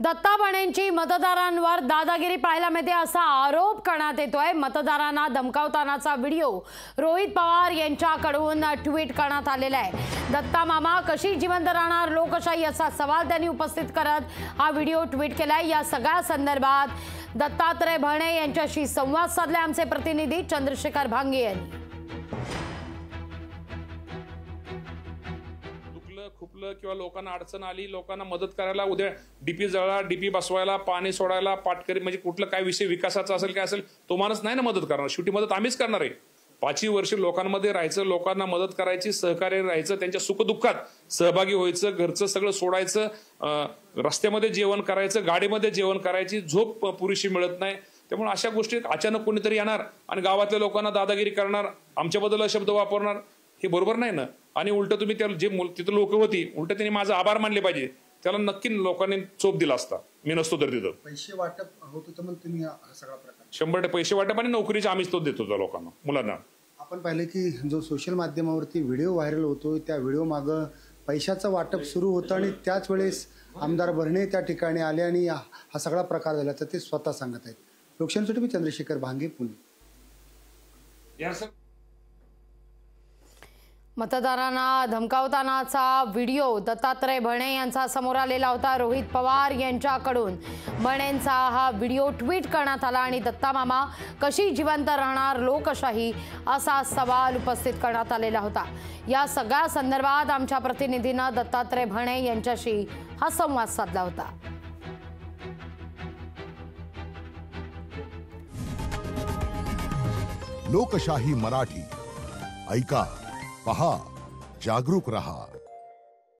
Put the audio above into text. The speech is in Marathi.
दत्ता बणेंची मतदारांवर दादागिरी पाहायला मिळते असा आरोप करण्यात येतोय। मतदारांना धमकावतानाचा व्हिडिओ रोहित पवार यांच्याकडून ट्विट करण्यात आलेला आहे। दत्ता मामा कशी जिवंत राहणार लोकशाही असा सवाल त्यांनी उपस्थित करत हा व्हिडिओ ट्विट केलाय। या सगळ्या संदर्भात दत्तात्रय भरणे यांच्याशी संवाद साधले आमचे प्रतिनिधी चंद्रशेखर भांगे यांनी। खुपलं किंवा लोकांना अडचण आली, लोकांना मदत करायला, उद्या डीपी जळा, डीपी बसवायला, पाणी सोडायला, पाटकरी म्हणजे कुठलं काय विषय विकासाचा असेल काय असेल तो माणूस नाही ना मदत करणार। शेवटी मदत आम्हीच करणार आहे। 5 वर्ष लोकांमध्ये राहायचं, लोकांना मदत करायची, सहकार्य राहायचं, त्यांच्या सुखदुःखात सहभागी व्हायचं, घरचं सगळं सोडायचं, रस्त्यामध्ये जेवण करायचं, गाडीमध्ये जेवण करायची, झोप पुरेशी मिळत नाही। त्यामुळे अशा गोष्टी अचानक कोणीतरी येणार आणि गावातल्या लोकांना दादागिरी करणार, आमच्याबद्दल शब्द वापरणार, हे बरोबर नाही ना। आणि उलट तुम्ही त्याला जे तिथं लोक होती उलट त्यांनी माझा आभार मानले पाहिजे, त्याला नक्की लोकांनी चोप दिला असता, मी नसतो तर तिथं। पैसे वाटप होत होतं मग तुम्ही हा सगळा प्रकार 100% पैसे वाटप आणि नोकरीचे आम्हीच तो देत होतो लोकांना, मुलांना। आपण पाहिले की जो सोशल माध्यमावरती व्हिडिओ व्हायरल होतो त्या व्हिडिओ मागं पैशाचं वाटप सुरू होतं आणि त्याच वेळेस आमदार भरणे त्या ठिकाणी आले आणि हा सगळा प्रकार झाला तर ते स्वतः सांगत आहेत। लोकशाहीसाठी मी चंद्रशेखर भांगे, पुणे। मतदारांना धमकावतानाचा व्हिडिओ दत्तात्रय भरणे यांचा समोर आलेला होता। रोहित पवार यांच्याकडून भरणेंचा हा व्हिडिओ ट्विट करण्यात आला आणि दत्ता मामा कशी जिवंत राहणार लोकशाही असा सवाल उपस्थित करण्यात आलेला होता। या सगळ्या संदर्भात आमच्या प्रतिनिधीनं दत्तात्रय भरणे यांच्याशी हा संवाद साधला होता। लोकशाही मराठी ऐका, पहा, जागरूक रहा।